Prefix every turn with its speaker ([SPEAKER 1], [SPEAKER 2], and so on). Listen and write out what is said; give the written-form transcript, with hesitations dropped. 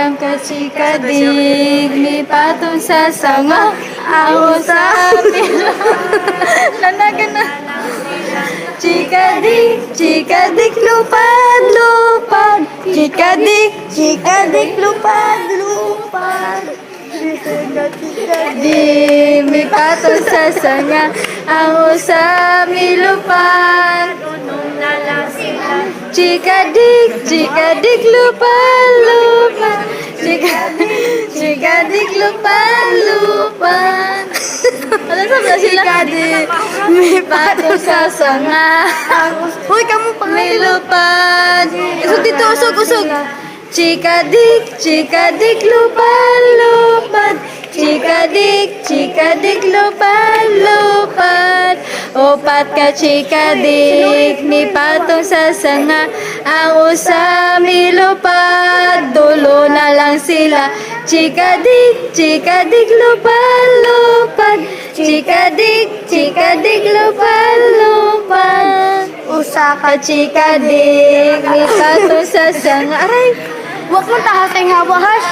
[SPEAKER 1] Ang kachikadig, may patong sa sanga. Ang usapin. Nanagan na. Chikadik, lupad, lupad. Chikadik, lupad, lupad. Di may patong sa sanga. Ang usapin, lupad. Chikadik, lupad, lupad. Chikadik, lupad, lupad. Ano sabi na sila? May patong sa sanga. Uy, kamu pa may lupad. Usog dito, usog. Chikadik, lupad, lupad. Chikadik, lupad, lupad. Opat ka chikadik, may patong sa sanga. Ang usami lupad, dulo na lang sila. Chikadik, lupad, lupad. Chikadik, lupad, lupad. Usa ka chikadik, may patong sa sanga. Aray, wag mo tahasay nga bahas.